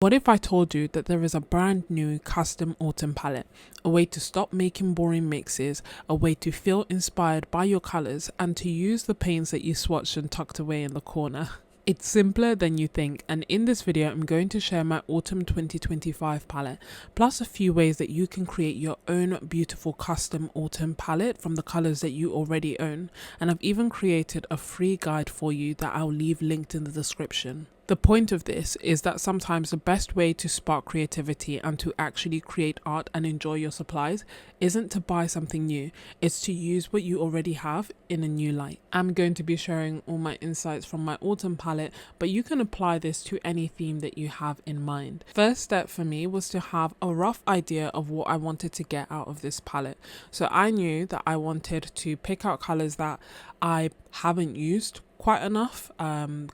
What if I told you that there is a brand new custom autumn palette, a way to stop making boring mixes, a way to feel inspired by your colors, and to use the paints that you swatched and tucked away in the corner? It's simpler than you think, and in this video I'm going to share my autumn 2025 palette, plus a few ways that you can create your own beautiful custom autumn palette from the colors that you already own. And I've even created a free guide for you that I'll leave linked in the description. The point of this is that sometimes the best way to spark creativity and to actually create art and enjoy your supplies isn't to buy something new, it's to use what you already have in a new light. I'm going to be sharing all my insights from my autumn palette, but you can apply this to any theme that you have in mind. First step for me was to have a rough idea of what I wanted to get out of this palette. So I knew that I wanted to pick out colors that I haven't used quite enough,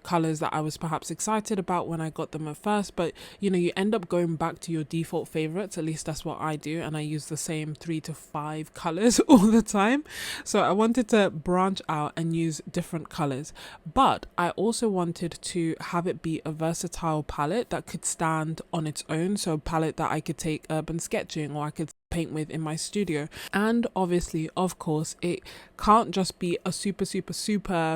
colors that I was perhaps excited about when I got them at first, but you end up going back to your default favorites. At least that's what I do, and I use the same 3 to 5 colors all the time. So I wanted to branch out and use different colors, but I also wanted to have it be a versatile palette that could stand on its own. So a palette that I could take urban sketching, or I could paint with in my studio. And obviously, of course, it can't just be a super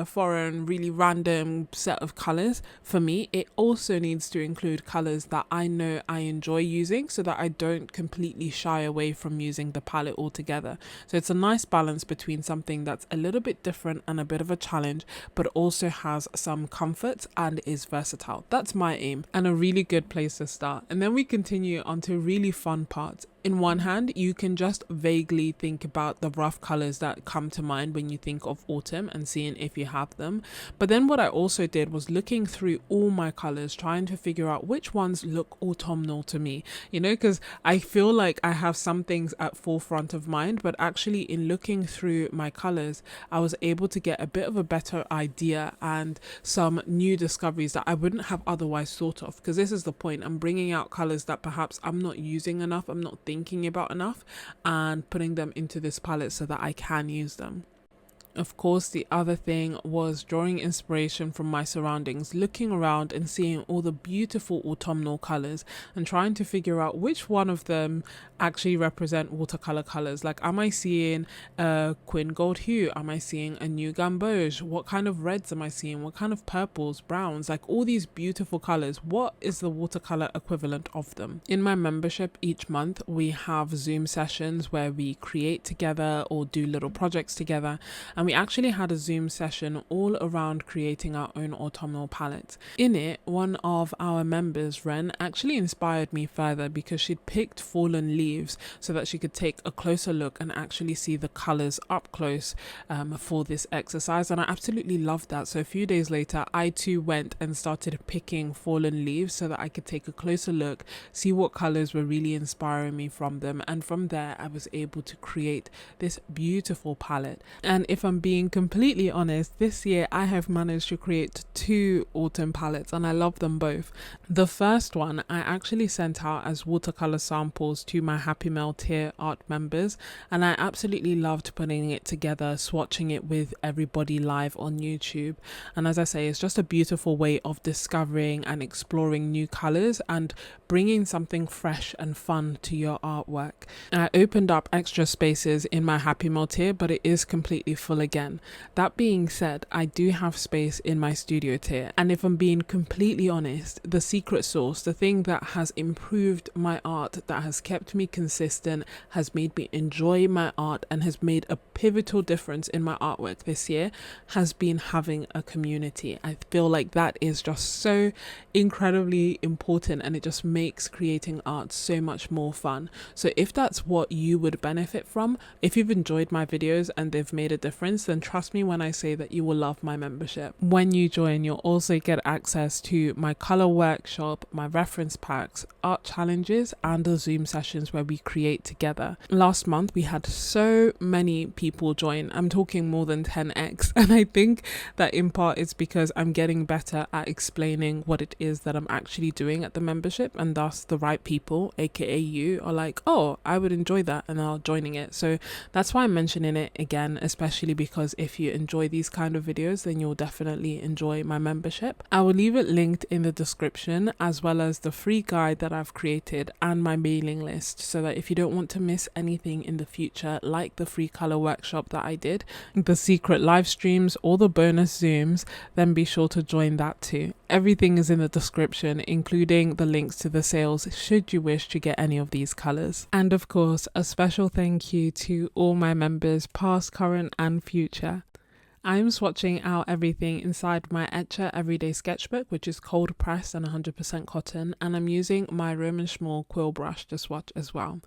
foreign, really random set of colors. For me, it also needs to include colors that I know I enjoy using, so that I don't completely shy away from using the palette altogether. So it's a nice balance between something that's a little bit different and a bit of a challenge, but also has some comfort and is versatile. That's my aim, and a really good place to start. And then we continue on to really fun parts. In one hand, you can just vaguely think about the rough colors that come to mind when you think of autumn and seeing if you have them. But then what I also did was looking through all my colors, trying to figure out which ones look autumnal to me, because I feel like I have some things at forefront of mind, but actually in looking through my colors, I was able to get a bit of a better idea and some new discoveries that I wouldn't have otherwise thought of. Because this is the point, I'm bringing out colors that perhaps I'm not using enough, I'm not thinking about enough, and putting them into this palette so that I can use them. Of course, the other thing was drawing inspiration from my surroundings, looking around and seeing all the beautiful autumnal colors and trying to figure out which one of them actually represent watercolor colors. Like, am I seeing a Quin Gold hue? Am I seeing a new gamboge? What kind of reds am I seeing? What kind of purples, browns? Like, all these beautiful colors, what is the watercolor equivalent of them? In my membership each month, we have Zoom sessions where we create together or do little projects together. And we actually had a Zoom session all around creating our own autumnal palette. In it, one of our members, Ren, actually inspired me further because she'd picked fallen leaves so that she could take a closer look and actually see the colors up close for this exercise. And I absolutely loved that. So a few days later, I too went and started picking fallen leaves so that I could take a closer look, see what colors were really inspiring me from them. And from there, I was able to create this beautiful palette. And if I'm being completely honest, this year I have managed to create 2 autumn palettes, and I love them both. The first one I actually sent out as watercolor samples to my Happy Mail tier art members, and I absolutely loved putting it together, swatching it with everybody live on YouTube. And as I say, it's just a beautiful way of discovering and exploring new colors and bringing something fresh and fun to your artwork. And I opened up extra spaces in my Happy Mail tier, but it is completely full again. That being said, I do have space in my studio tier, and if I'm being completely honest, the secret sauce, the thing that has improved my art, that has kept me consistent, has made me enjoy my art, and has made a pivotal difference in my artwork this year, has been having a community. I feel like that is just so incredibly important, and it just makes creating art so much more fun. So if that's what you would benefit from, if you've enjoyed my videos and they've made a difference, then trust me when I say that you will love my membership. When you join, you'll also get access to my color workshop, my reference packs, art challenges, and the Zoom sessions where we create together. Last month we had so many people join. I'm talking more than 10x, and I think that in part it's because I'm getting better at explaining what it is that I'm actually doing at the membership, and thus the right people, aka you, are like, oh, I would enjoy that, and are joining it. So that's why I'm mentioning it again, especially because if you enjoy these kind of videos, then you'll definitely enjoy my membership. I will leave it linked in the description, as well as the free guide that I've created and my mailing list, so that if you don't want to miss anything in the future, like the free color workshop that I did, the secret live streams, or the bonus Zooms, then be sure to join that too. Everything is in the description, including the links to the sales should you wish to get any of these colors. And of course, a special thank you to all my members, past, current and future. I'm swatching out everything inside my Etcher Everyday Sketchbook, which is cold pressed and 100% cotton, and I'm using my Szmal Quill Brush to swatch as well.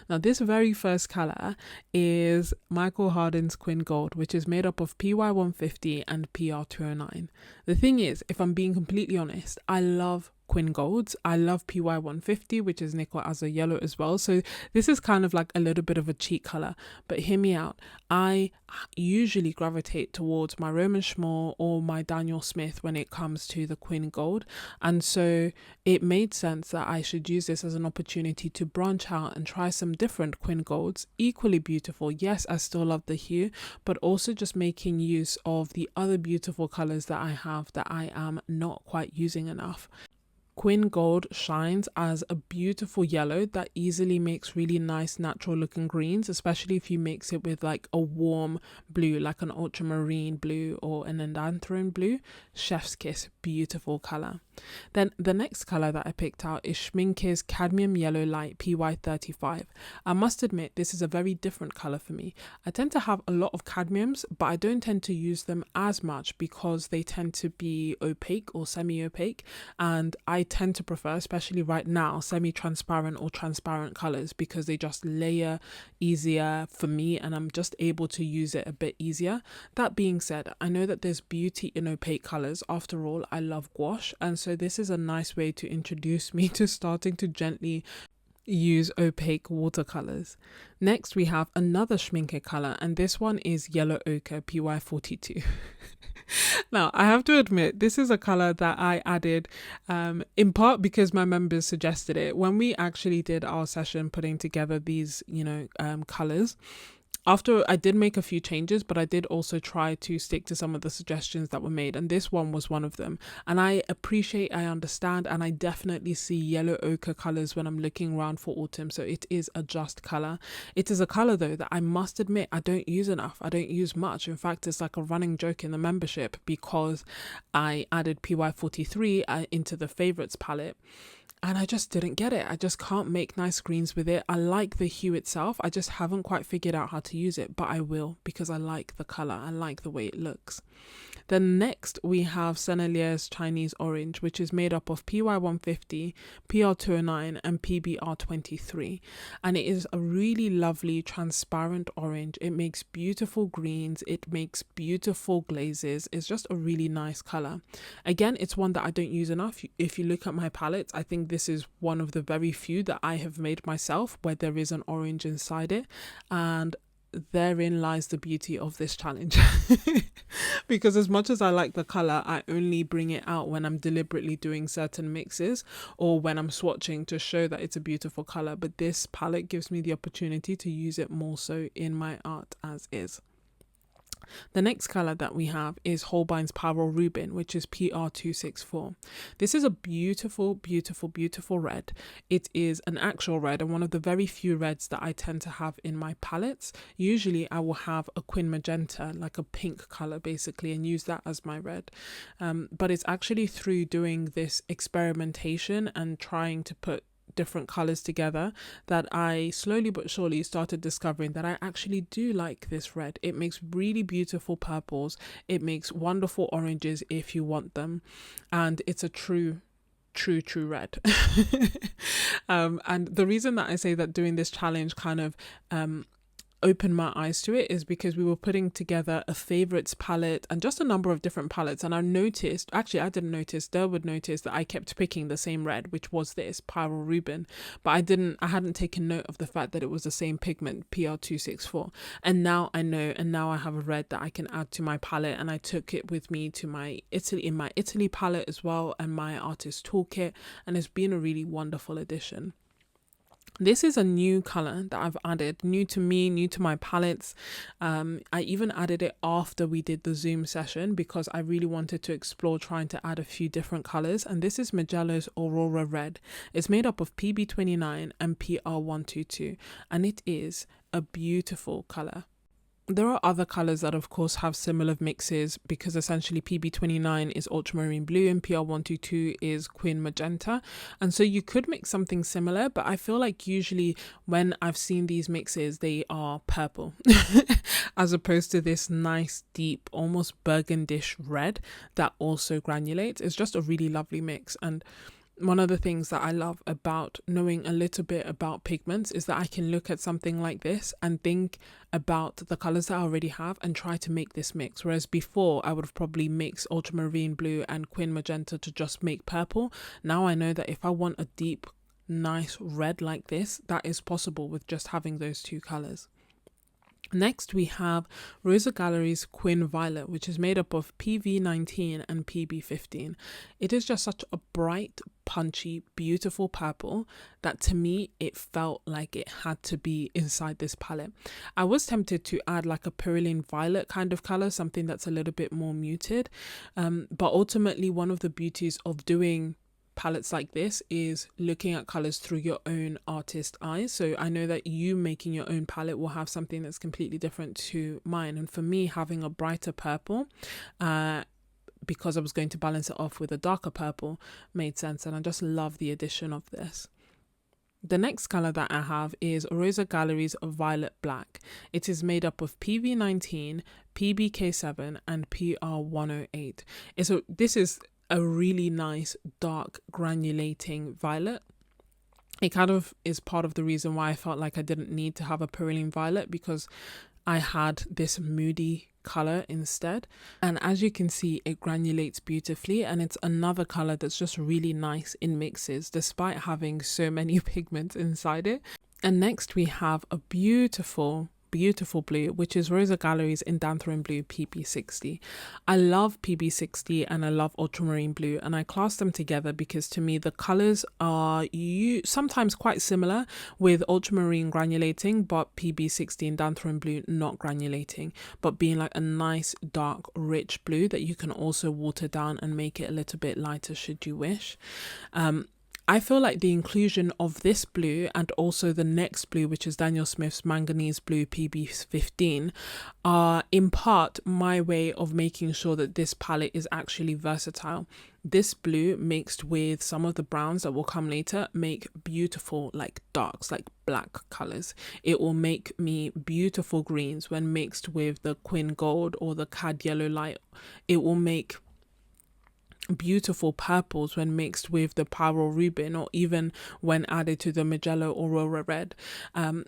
Now this very first colour is Michael Hardin's Quin Gold, which is made up of PY150 and PR209. The thing is, if I'm being completely honest, I love Quin Golds. I love PY150, which is nickel as a yellow as well. So this is kind of like a little bit of a cheat color, but hear me out. I usually gravitate towards my Szmal or my Daniel Smith when it comes to the Quin Gold. And so it made sense that I should use this as an opportunity to branch out and try some different Quin Golds, equally beautiful. Yes, I still love the hue, but also just making use of the other beautiful colors that I have that I am not quite using enough. Quin Gold shines as a beautiful yellow that easily makes really nice natural looking greens, especially if you mix it with like a warm blue, like an ultramarine blue or an endanthron blue. Chef's kiss, beautiful color. Then the next color that I picked out is Schmincke's Cadmium Yellow Light PY35. I must admit, this is a very different color for me. I tend to have a lot of cadmiums, but I don't tend to use them as much because they tend to be opaque or semi-opaque, and I tend to prefer, especially right now, semi-transparent or transparent colors because they just layer easier for me and I'm just able to use it a bit easier. That being said, I know that there's beauty in opaque colors. After all, I love gouache, and so this is a nice way to introduce me to starting to gently use opaque watercolors. Next we have another Schminke color, and this one is Yellow Ochre PY42. Now I have to admit, this is a color that I added in part because my members suggested it. When we actually did our session putting together these colors, after I did make a few changes, but I did also try to stick to some of the suggestions that were made, and this one was one of them. And I appreciate, I understand, and I definitely see yellow ochre colors when I'm looking around for autumn, so it is a just color. It is a color though that I must admit I don't use enough. I don't use much. In fact, it's like a running joke in the membership because I added PY43 into the favorites palette. And I just didn't get it. I just can't make nice greens with it. I like the hue itself. I just haven't quite figured out how to use it, but I will because I like the color. I like the way it looks. Then next we have Sennelier's Chinese Orange, which is made up of PY150, PR209 and PBR23. And it is a really lovely transparent orange. It makes beautiful greens. It makes beautiful glazes. It's just a really nice color. Again, it's one that I don't use enough. If you look at my palettes, I think this is one of the very few that I have made myself where there is an orange inside it, and therein lies the beauty of this challenge. Because as much as I like the color, I only bring it out when I'm deliberately doing certain mixes or when I'm swatching to show that it's a beautiful color, but this palette gives me the opportunity to use it more so in my art as is. The next color that we have is Holbein's Pyrrole Rubin, which is PR264. This is a beautiful, beautiful, beautiful red. It is an actual red and one of the very few reds that I tend to have in my palettes. Usually I will have a Quin Magenta, like a pink color basically, and use that as my red. But it's actually through doing this experimentation and trying to put different colors together that I slowly but surely started discovering that I actually do like this red. It makes really beautiful purples. It makes wonderful oranges if you want them, and it's a true red. And the reason that I say that doing this challenge kind of opened my eyes to it is because we were putting together a favorites palette and just a number of different palettes, and I noticed, actually I didn't notice, Derwood noticed that I kept picking the same red, which was this Pyrrole Rubin, but I hadn't taken note of the fact that it was the same pigment, PR264, and now I know, and now I have a red that I can add to my palette, and I took it with me to my Italy palette as well and my artist toolkit, and it's been a really wonderful addition. This is a new color that I've added, new to me, new to my palettes. I even added it after we did the Zoom session because I really wanted to explore trying to add a few different colors. And this is Magello's Aurora Red. It's made up of PB29 and PR122, and it is a beautiful color. There are other colors that of course have similar mixes, because essentially PB29 is ultramarine blue and PR122 is quin magenta, and so you could mix something similar, but I feel like usually when I've seen these mixes they are purple as opposed to this nice deep almost burgundish red that also granulates. It's just a really lovely mix. And one of the things that I love about knowing a little bit about pigments is that I can look at something like this and think about the colors that I already have and try to make this mix. Whereas before I would have probably mixed ultramarine blue and quin magenta to just make purple. Now I know that if I want a deep, nice red like this, that is possible with just having those two colors. Next, we have Rosa Gallery's Quin Violet, which is made up of PV19 and PB15. It is just such a bright, punchy, beautiful purple that to me, it felt like it had to be inside this palette. I was tempted to add like a Perylene Violet kind of color, something that's a little bit more muted. But ultimately, one of the beauties of doing palettes like this is looking at colors through your own artist eyes. So I know that you making your own palette will have something that's completely different to mine, and for me having a brighter purple because I was going to balance it off with a darker purple made sense, and I just love the addition of this. The next color that I have is Rosa Gallery's Violet Black. It is made up of PV19, PBK7 and PR108. This is a really nice dark granulating violet. It kind of is part of the reason why I felt like I didn't need to have a Perylene Violet, because I had this moody color instead. And as you can see, it granulates beautifully, and it's another color that's just really nice in mixes despite having so many pigments inside it. And next we have a beautiful blue, which is Rosa Gallery's Indanthrone Blue PB60. I love PB60 and I love ultramarine blue, and I class them together because to me the colors are sometimes quite similar, with ultramarine granulating but PB60 Indanthrone Blue not granulating, but being like a nice dark rich blue that you can also water down and make it a little bit lighter should you wish. I feel like the inclusion of this blue and also the next blue, which is Daniel Smith's Manganese Blue PB15, are in part my way of making sure that this palette is actually versatile. This blue mixed with some of the browns that will come later make beautiful like darks, like black colors. It will make me beautiful greens when mixed with the Quin Gold or the Cad Yellow Light. It will make beautiful purples when mixed with the Pyrrole Rubin, or even when added to the Magello Aurora Red.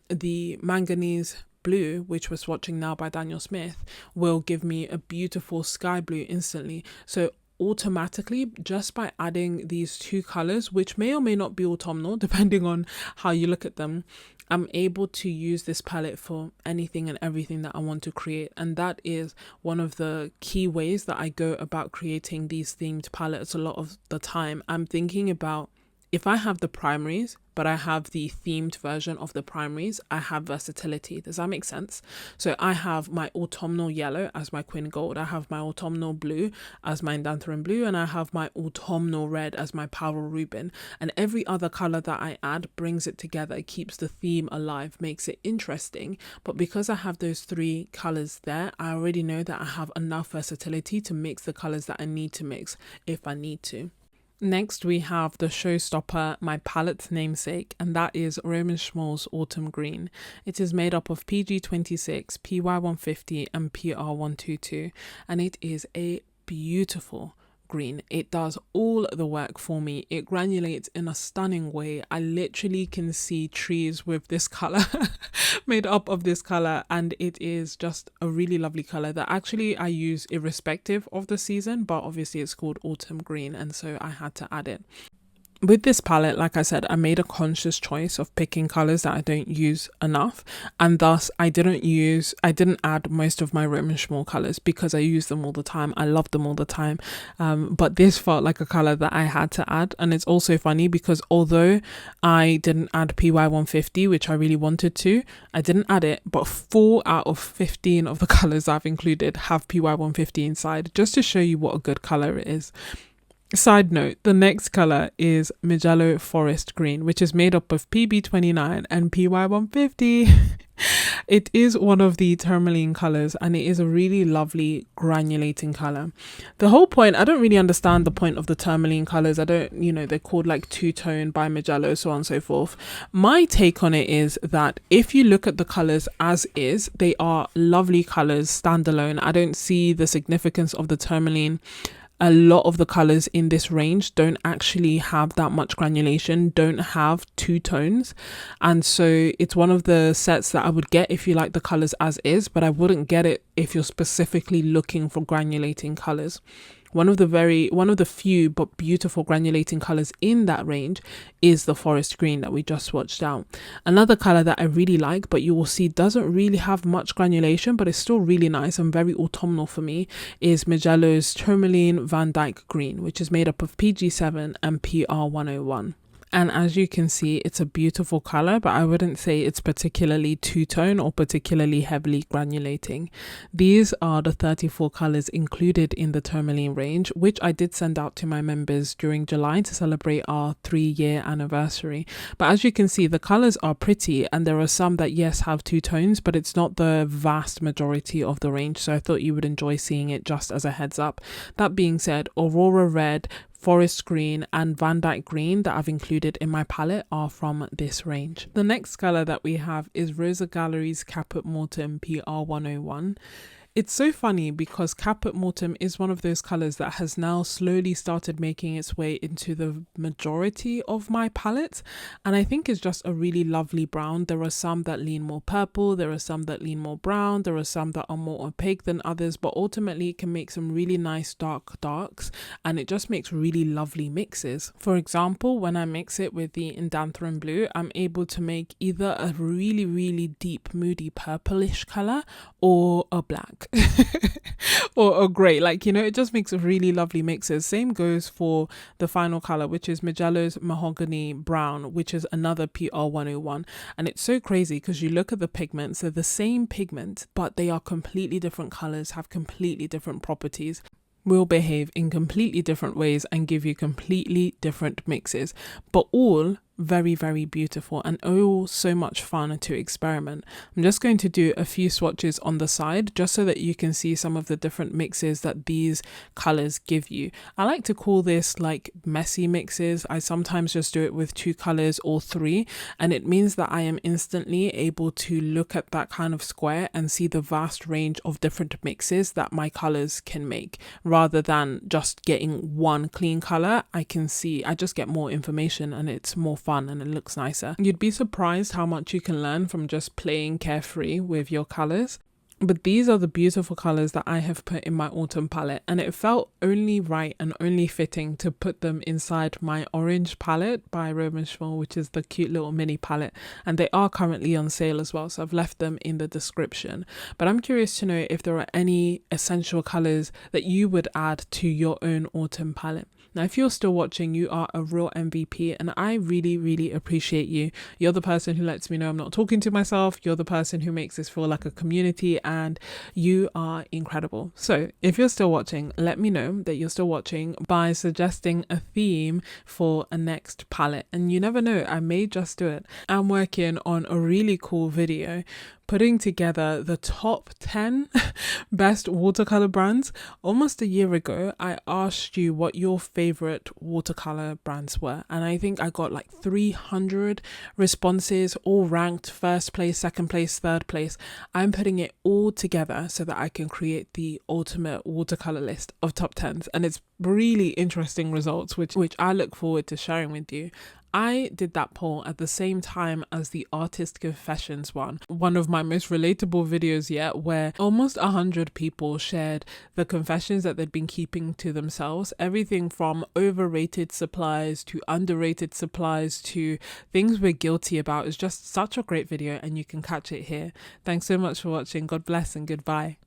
The Manganese Blue, which we're swatching now by Daniel Smith, will give me a beautiful sky blue instantly. So automatically, just by adding these two colors, which may or may not be autumnal depending on how you look at them, I'm able to use this palette for anything and everything that I want to create. And that is one of the key ways that I go about creating these themed palettes. A lot of the time I'm thinking about, if I have the primaries, but I have the themed version of the primaries, I have versatility. Does that make sense? So I have my autumnal yellow as my Quin Gold, I have my autumnal blue as my Indanthrone Blue, and I have my autumnal red as my Pyrrole Rubin. And every other color that I add brings it together. It keeps the theme alive, makes it interesting. But because I have those three colors there, I already know that I have enough versatility to mix the colors that I need to mix if I need to. Next, we have the showstopper, my palette's namesake, and that is Roman Szmal's Autumn Green. It is made up of PG26, PY150 and PR122, and it is a beautiful green. It does all the work for me. It granulates in a stunning way. I literally can see trees with this color made up of this color, and it is just a really lovely color that actually I use irrespective of the season, but obviously it's called autumn green, and so I had to add it. With this palette, like I said, I made a conscious choice of picking colors that I don't use enough, and thus I didn't add most of my Roman Szmal colors because I use them all the time. I love them all the time, but this felt like a color that I had to add. And it's also funny because although I didn't add PY150, which I really wanted to, I didn't add it, but 4 out of 15 of the colors I've included have PY150 inside, just to show you what a good color it is. Side note, the next color is Mugello Forest Green, which is made up of PB29 and PY150. It is one of the tourmaline colors, and it is a really lovely granulating color. The whole point, I don't really understand the point of the tourmaline colors. I don't, they're called like two-tone by Mugello, so on and so forth. My take on it is that if you look at the colors as is, they are lovely colors standalone. I don't see the significance of the tourmaline. A lot of the colors in this range don't actually have that much granulation, don't have two tones. And so it's one of the sets that I would get if you like the colors as is, but I wouldn't get it if you're specifically looking for granulating colors. One of the few but beautiful granulating colors in that range is the forest green that we just swatched out. Another color that I really like, but you will see doesn't really have much granulation, but it's still really nice and very autumnal for me, is Mugello's Tourmaline Van Dyke Green, which is made up of PG7 and PR101. And as you can see, it's a beautiful color, but I wouldn't say it's particularly two-tone or particularly heavily granulating. These are the 34 colors included in the tourmaline range, which I did send out to my members during July to celebrate our 3-year anniversary. But as you can see, the colors are pretty, and there are some that, yes, have two tones, but it's not the vast majority of the range. So I thought you would enjoy seeing it just as a heads up. That being said, Aurora Red, Forest Green and Van Dyke Green that I've included in my palette are from this range. The next color that we have is Rosa Gallery's Caput Mortem PR101. It's so funny because Caput Mortem is one of those colors that has now slowly started making its way into the majority of my palettes, and I think it's just a really lovely brown. There are some that lean more purple, there are some that lean more brown, there are some that are more opaque than others, but ultimately it can make some really nice darks, and it just makes really lovely mixes. For example, when I mix it with the Indanthrone Blue, I'm able to make either a really deep moody purplish color or a black. or a grey, it just makes really lovely mixes. Same goes for the final color, which is Mugello's Mahogany Brown, which is another PR101. And it's so crazy because you look at the pigments, they're the same pigment, but they are completely different colors, have completely different properties, will behave in completely different ways and give you completely different mixes, but all very beautiful and all so much fun to experiment. I'm just going to do a few swatches on the side just so that you can see some of the different mixes that these colors give you. I like to call this like messy mixes. I sometimes just do it with 2 colors or 3, and it means that I am instantly able to look at that kind of square and see the vast range of different mixes that my colors can make, rather than just getting one clean color. I just get more information and it's more fun and it looks nicer. You'd be surprised how much you can learn from just playing carefree with your colors. But these are the beautiful colors that I have put in my autumn palette, and it felt only right and only fitting to put them inside my orange palette by Roman Szmal, which is the cute little mini palette, and they are currently on sale as well, so I've left them in the description. But I'm curious to know if there are any essential colors that you would add to your own autumn palette. Now, if you're still watching, you are a real MVP, and I really appreciate you. You're the person who lets me know I'm not talking to myself. You're the person who makes this feel like a community, and you are incredible. So if you're still watching, let me know that you're still watching by suggesting a theme for a next palette. And you never know, I may just do it. I'm working on a really cool video putting together the top 10 best watercolor brands. Almost a year ago, I asked you what your favorite watercolor brands were, and I think I got like 300 responses, all ranked first place, second place, third place. I'm putting it all together so that I can create the ultimate watercolor list of top 10s, and it's really interesting results which I look forward to sharing with you. I did that poll at the same time as the Artist Confessions one of my most relatable videos yet, where almost 100 people shared the confessions that they'd been keeping to themselves. Everything from overrated supplies to underrated supplies to things we're guilty about. It's just such a great video, and you can catch it here. Thanks so much for watching. God bless and goodbye.